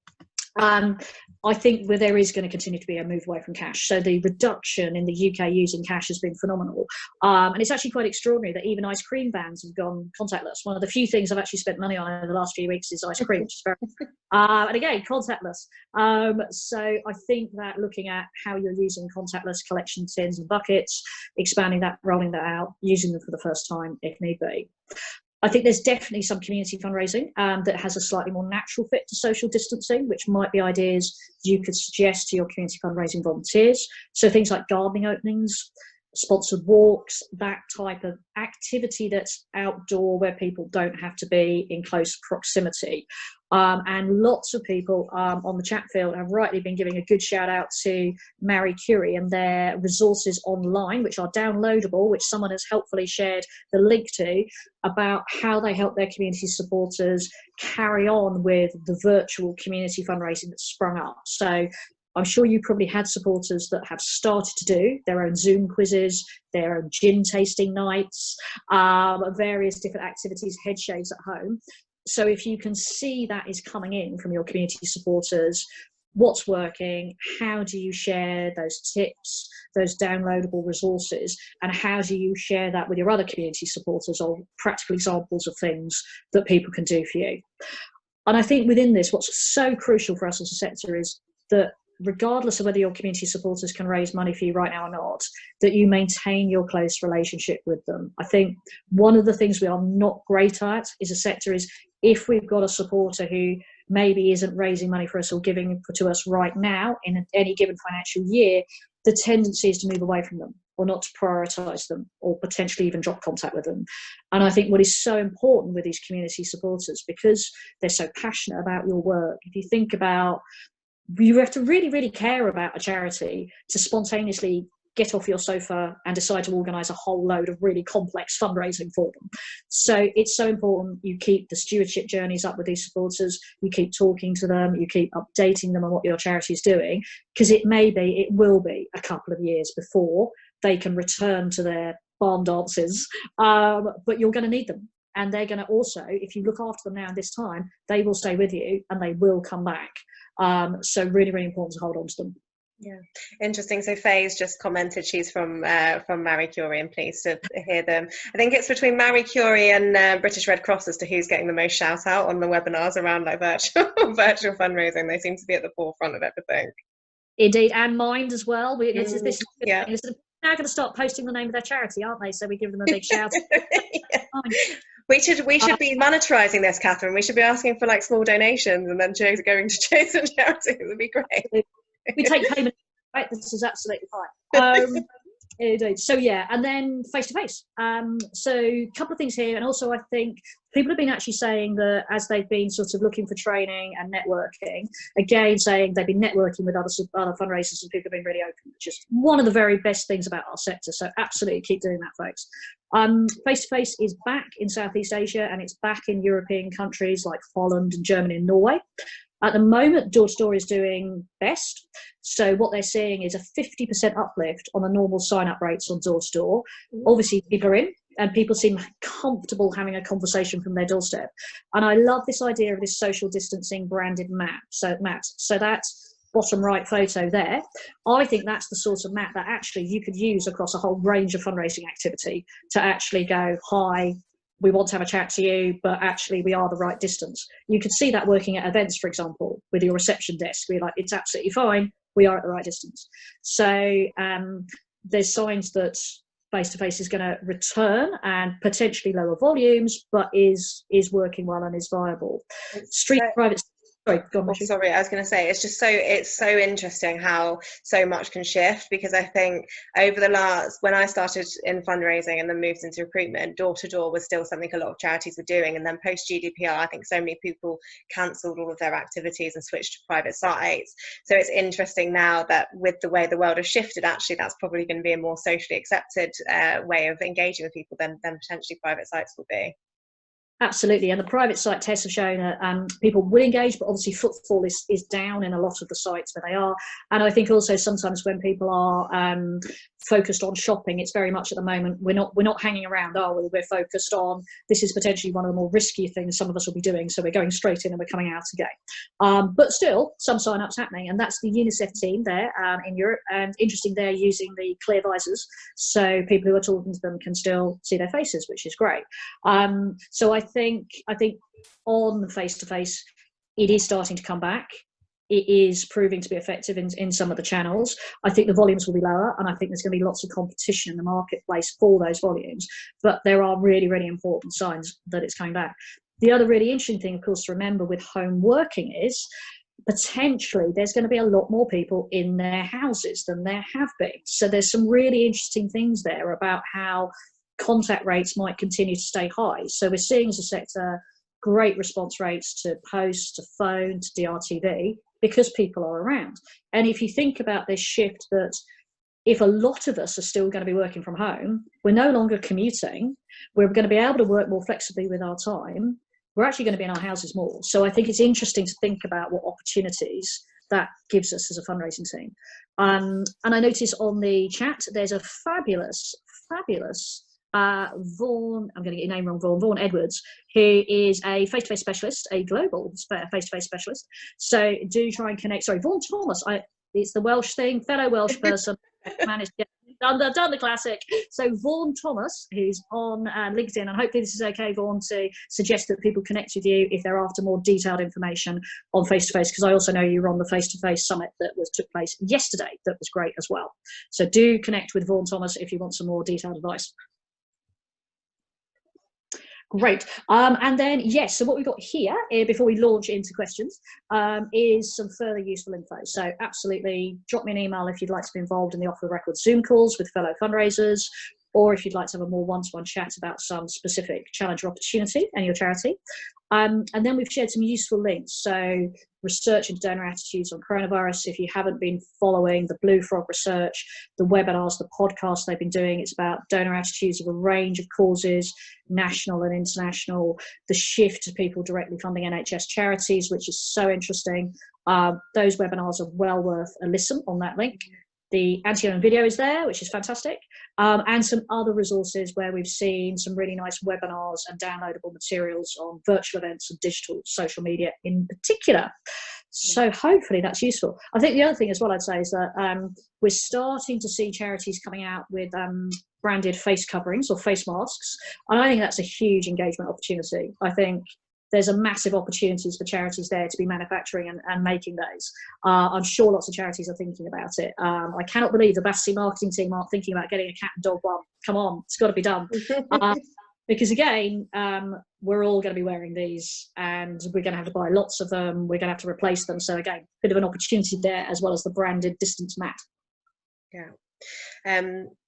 I think where there is going to continue to be a move away from cash. So the reduction in the UK using cash has been phenomenal. And it's actually quite extraordinary that even ice cream vans have gone contactless. One of the few things I've actually spent money on in the last few weeks is ice cream, which is very, and again, contactless. So I think that looking at how you're using contactless collection tins and buckets, expanding that, rolling that out, using them for the first time if need be. I think there's definitely some community fundraising that has a slightly more natural fit to social distancing, which might be ideas you could suggest to your community fundraising volunteers. So things like gardening openings, sponsored walks, that type of activity that's outdoor where people don't have to be in close proximity. And lots of people on the chat field have rightly been giving a good shout out to Marie Curie and their resources online, which are downloadable, which someone has helpfully shared the link to, about how they help their community supporters carry on with the virtual community fundraising that's sprung up. So I'm sure you probably had supporters that have started to do their own Zoom quizzes, their own gin tasting nights, various different activities, head shaves at home. So if you can see that is coming in from your community supporters, what's working, how do you share those tips, those downloadable resources, and how do you share that with your other community supporters, or practical examples of things that people can do for you. And I think within this, what's so crucial for us as a sector is that regardless of whether your community supporters can raise money for you right now or not, that you maintain your close relationship with them. I think one of the things we are not great at as a sector is if we've got a supporter who maybe isn't raising money for us or giving to us right now in any given financial year, the tendency is to move away from them or not to prioritise them or potentially even drop contact with them. And I think what is so important with these community supporters, because they're so passionate about your work, if you think about, you have to really, really care about a charity to spontaneously get off your sofa and decide to organise a whole load of really complex fundraising for them. So it's so important you keep the stewardship journeys up with these supporters, you keep talking to them, you keep updating them on what your charity is doing, because it will be a couple of years before they can return to their barn dances, but you're going to need them. And they're going to also, if you look after them now in this time, they will stay with you and they will come back. So really, really important to hold on to them. Yeah, interesting. So Faye's just commented she's from Marie Curie and pleased to hear them. I think it's between Marie Curie and British Red Cross as to who's getting the most shout out on the webinars around like virtual fundraising. They seem to be at the forefront of everything. Indeed, and Mind as well. This is yeah. Now going to start posting the name of their charity, aren't they? So we give them a big shout. Yeah. We should be monetizing this, Catherine. We should be asking for like small donations and then going to chosen charities. It would be great. We take payment, right? This is absolutely fine. Indeed. So yeah, and then face-to-face. So a couple of things here, and also I think people have been actually saying that as they've been sort of looking for training and networking, again saying they've been networking with other fundraisers and people have been really open, which is one of the very best things about our sector. So absolutely keep doing that, folks. Face-to-face is back in Southeast Asia and it's back in European countries like Holland and Germany and Norway. At the moment, door-to-door is doing best. So what they're seeing is a 50% uplift on the normal sign-up rates on door-to-door. Obviously, people are in, and people seem comfortable having a conversation from their doorstep. And I love this idea of this social distancing branded map. So that's bottom right photo there. I think that's the sort of map that actually you could use across a whole range of fundraising activity to actually go, hi, we want to have a chat to you, but actually we are the right distance. You could see that working at events, for example, with your reception desk. We're like, it's absolutely fine, we are at the right distance. So there's signs that face-to-face is going to return and potentially lower volumes, but is working well and is viable. Street private. Sorry, go on, sorry, I was going to say, it's so interesting how so much can shift, because I think over the last, when I started in fundraising and then moved into recruitment, door to door was still something a lot of charities were doing, and then post GDPR, I think so many people cancelled all of their activities and switched to private sites. So it's interesting now that with the way the world has shifted, actually that's probably going to be a more socially accepted way of engaging with people than potentially private sites will be. Absolutely, and the private site tests have shown that people will engage, but obviously footfall is down in a lot of the sites where they are. And I think also sometimes when people are focused on shopping, it's very much at the moment we're not hanging around, are we? We're focused on, this is potentially one of the more risky things some of us will be doing, so we're going straight in and we're coming out again. But still, some sign-ups happening, and that's the UNICEF team there in Europe, and interesting, they're using the clear visors, so people who are talking to them can still see their faces, which is great. So I think on face-to-face, it is starting to come back. It is proving to be effective in some of the channels. I think the volumes will be lower, and I think there's going to be lots of competition in the marketplace for those volumes. But there are really, really important signs that it's coming back. The other really interesting thing, of course, to remember with home working is potentially there's going to be a lot more people in their houses than there have been. So there's some really interesting things there about how contact rates might continue to stay high. So we're seeing as a sector great response rates to post, to phone, to DRTV, because people are around. And if you think about this shift, that if a lot of us are still going to be working from home, we're no longer commuting, we're going to be able to work more flexibly with our time, we're actually going to be in our houses more. So I think it's interesting to think about what opportunities that gives us as a fundraising team. And I notice on the chat, there's a fabulous Vaughan, I'm going to get your name wrong, Vaughan Edwards, who is a face-to-face specialist, a global face-to-face specialist. So do try and connect. Sorry, Vaughan Thomas, it's the Welsh thing, fellow Welsh person, managed to get done the classic. So Vaughan Thomas, who's on LinkedIn, and hopefully this is okay, Vaughan, to suggest that people connect with you if they're after more detailed information on face-to-face, because I also know you were on the face-to-face summit that took place yesterday. That was great as well. So do connect with Vaughan Thomas if you want some more detailed advice. Great. And then, yes, so what we've got here, before we launch into questions, is some further useful info. So absolutely drop me an email if you'd like to be involved in the off the record Zoom calls with fellow fundraisers, or if you'd like to have a more one-to-one chat about some specific challenge or opportunity and your charity. And then we've shared some useful links. So research into donor attitudes on coronavirus. If you haven't been following the Blue Frog research, the webinars, the podcasts they've been doing, it's about donor attitudes of a range of causes, national and international, the shift to people directly funding NHS charities, which is so interesting. Those webinars are well worth a listen on that link. The anti-own video is there, which is fantastic, and some other resources where we've seen some really nice webinars and downloadable materials on virtual events and digital social media in particular. So hopefully that's useful. I think the other thing as well I'd say is that we're starting to see charities coming out with branded face coverings or face masks, and I think that's a huge engagement opportunity. I think there's a massive opportunities for charities there to be manufacturing and making those. I'm sure lots of charities are thinking about it. I cannot believe the Battersea marketing team aren't thinking about getting a cat and dog one. Come on, it's got to be done. Because again, we're all going to be wearing these, and we're going to have to buy lots of them. We're going to have to replace them. So again, bit of an opportunity there, as well as the branded distance mat. Yeah.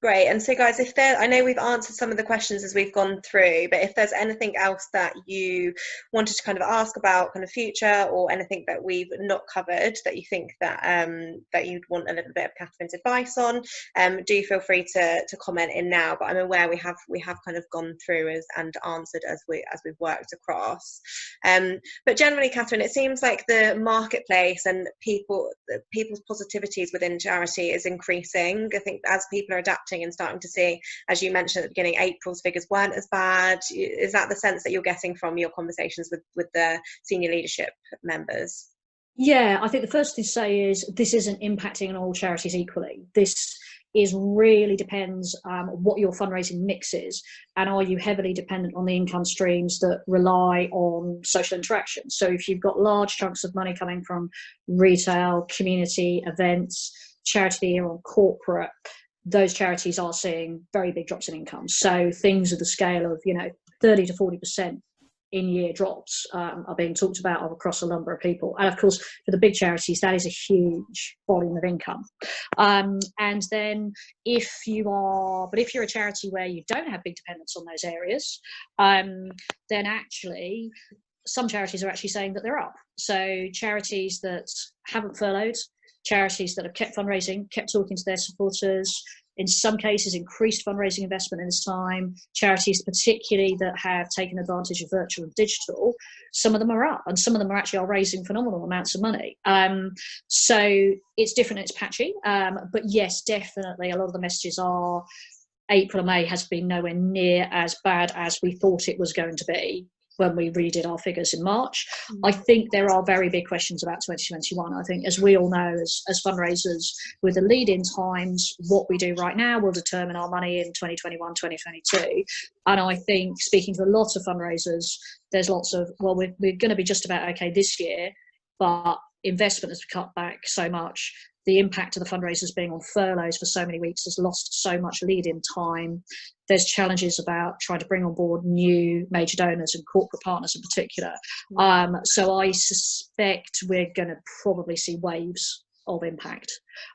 Great. And so guys, if there, I know we've answered some of the questions as we've gone through, but if there's anything else that you wanted to kind of ask about kind of future, or anything that we've not covered that you think that that you'd want a little bit of Catherine's advice on, do feel free to comment in now. But I'm aware we have kind of gone through and answered as we've worked across. But generally, Catherine, it seems like the marketplace and people's positivities within charity is increasing. I think as people are adapting and starting to see, as you mentioned at the beginning, April's figures weren't as bad. Is that the sense that you're getting from your conversations with the senior leadership members? Yeah, I think the first thing to say is this isn't impacting on all charities equally. This is really depends what your fundraising mix is, and are you heavily dependent on the income streams that rely on social interaction. So if you've got large chunks of money coming from retail, community, events, charity or corporate, those charities are seeing very big drops in income. So things of the scale of 30 to 40% in year drops are being talked about across a number of people. And of course, for the big charities, that is a huge volume of income. And then if you're a charity where you don't have big dependence on those areas, then actually some charities are actually saying that they're up. So charities that haven't furloughed, charities that have kept fundraising, kept talking to their supporters, in some cases increased fundraising investment in this time, charities particularly that have taken advantage of virtual and digital, some of them are up, and some of them are raising phenomenal amounts of money. So it's different, it's patchy, but yes, definitely a lot of the messages are April and May has been nowhere near as bad as we thought it was going to be when we redid our figures in March. I think there are very big questions about 2021. I think, as we all know, as fundraisers, with the lead-in times, what we do right now will determine our money in 2021, 2022. And I think, speaking to a lot of fundraisers, there's lots of, well, we're going to be just about okay this year, but investment has cut back so much. The impact of the fundraisers being on furloughs for so many weeks has lost so much lead-in time. There's challenges about trying to bring on board new major donors and corporate partners in particular. So I suspect we're going to probably see waves of impact.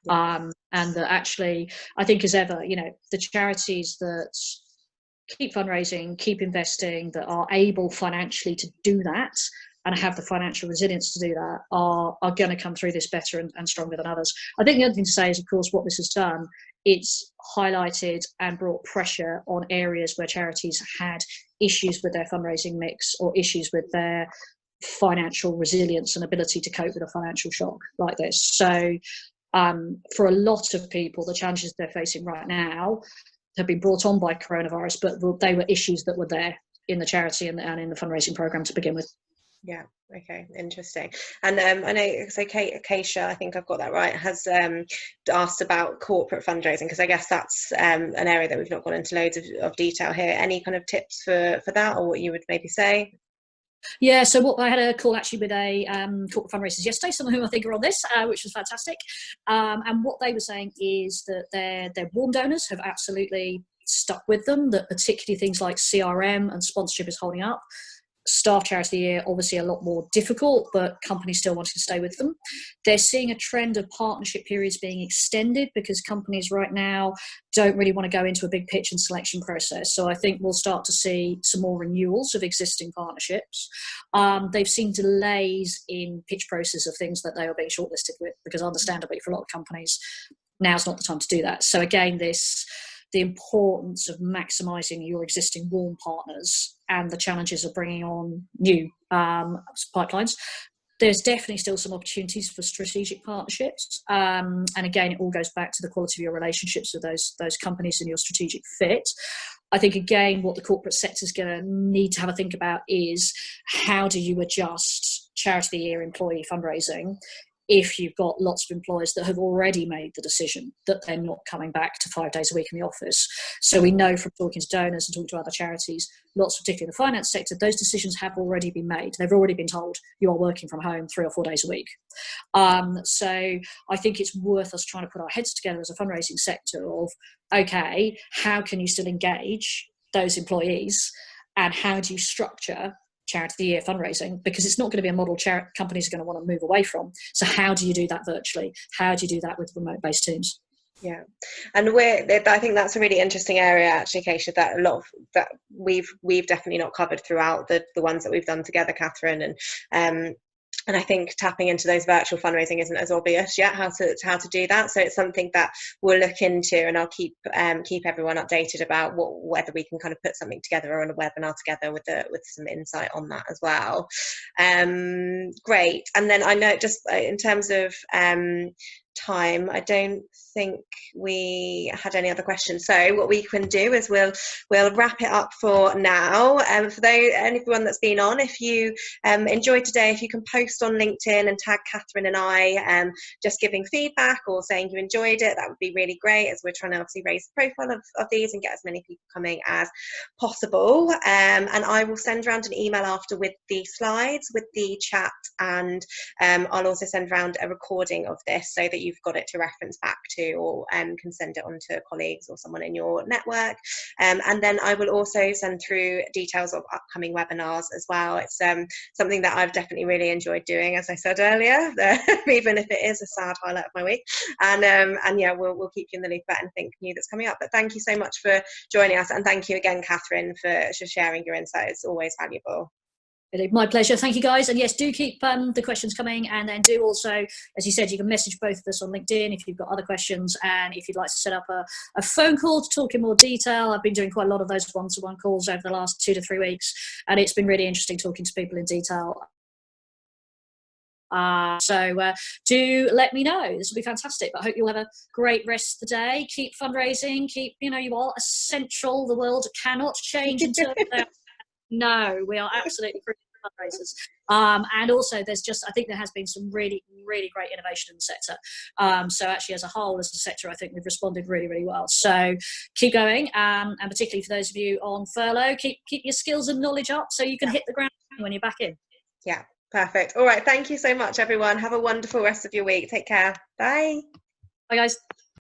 And that actually, I think as ever, the charities that keep fundraising, keep investing, that are able financially to do that and have the financial resilience to do that are going to come through this better and stronger than others. I think the other thing to say is, of course, what this has done, it's highlighted and brought pressure on areas where charities had issues with their fundraising mix or issues with their financial resilience and ability to cope with a financial shock like this. So for a lot of people, the challenges they're facing right now have been brought on by coronavirus, but they were issues that were there in the charity and in the fundraising program to begin with. Yeah. Okay. Interesting. And I know, so Keisha, I think I've got that right, has asked about corporate fundraising, because I guess that's an area that we've not gone into loads of detail here. Any kind of tips for that, or what you would maybe say? Yeah, so I had a call actually with a corporate fundraisers yesterday, some of whom I think are on this, which was fantastic. And what they were saying is that their warm donors have absolutely stuck with them, that particularly things like CRM and sponsorship is holding up. Staff Charity of the Year, obviously a lot more difficult, but companies still wanting to stay with them. They're seeing a trend of partnership periods being extended because companies right now don't really want to go into a big pitch and selection process. So I think we'll start to see some more renewals of existing partnerships. They've seen delays in pitch process of things that they were being shortlisted with, because understandably for a lot of companies, now's not the time to do that. So again, the importance of maximising your existing warm partners and the challenges of bringing on new pipelines. There's definitely still some opportunities for strategic partnerships. And again, it all goes back to the quality of your relationships with those companies and your strategic fit. I think, again, what the corporate sector is going to need to have a think about is how do you adjust Charity of the Year employee fundraising if you've got lots of employers that have already made the decision that they're not coming back to 5 days a week in the office. So we know from talking to donors and talking to other charities, lots, particularly in the finance sector, those decisions have already been made. They've already been told you are working from home 3 or 4 days a week. So I think it's worth us trying to put our heads together as a fundraising sector of, okay, how can you still engage those employees, and how do you structure Charity of the Year fundraising, because it's not going to be a model companies are going to want to move away from. So how do you do that virtually? How do you do that with remote-based teams? Yeah, and I think that's a really interesting area, actually, Keisha, that a lot of that we've definitely not covered throughout the ones that we've done together, Catherine, and I think tapping into those virtual fundraising isn't as obvious yet how to do that. So it's something that we'll look into, and I'll keep everyone updated about whether we can kind of put something together on a webinar together with some insight on that as well. Great. And then I know, just in terms of time, I don't think we had any other questions, so what we can do is we'll wrap it up for now. For anyone that's been on, if you enjoyed today, if you can post on LinkedIn and tag Catherine and I, just giving feedback or saying you enjoyed it, that would be really great, as we're trying to obviously raise the profile of these and get as many people coming as possible. And I will send around an email after with the slides, with the chat, and I'll also send around a recording of this so that you've got it to reference back to, or can send it on to colleagues or someone in your network. And then I will also send through details of upcoming webinars as well. It's something that I've definitely really enjoyed doing, as I said earlier, even if it is a sad highlight of my week. And yeah, we'll keep you in the loop about anything new that's coming up. But thank you so much for joining us, and thank you again, Catherine, for sharing your insight. It's always valuable. My pleasure. Thank you, guys. And yes, do keep the questions coming, and then do also, as you said, you can message both of us on LinkedIn if you've got other questions, and if you'd like to set up a phone call to talk in more detail. I've been doing quite a lot of those one-to-one calls over the last 2 to 3 weeks, and it's been really interesting talking to people in detail. So do let me know. This will be fantastic. But I hope you'll have a great rest of the day. Keep fundraising. Keep, you are essential. The world cannot change until no, we are absolutely fundraisers. And also I think there has been some really, really great innovation in the sector. So actually, as a whole, as a sector, I think we've responded really, really well. So keep going, and particularly for those of you on furlough, keep your skills and knowledge up so you can hit the ground when you're back in. Yeah, perfect. All right, thank you so much, everyone. Have a wonderful rest of your week. Take care. Bye. Bye, guys.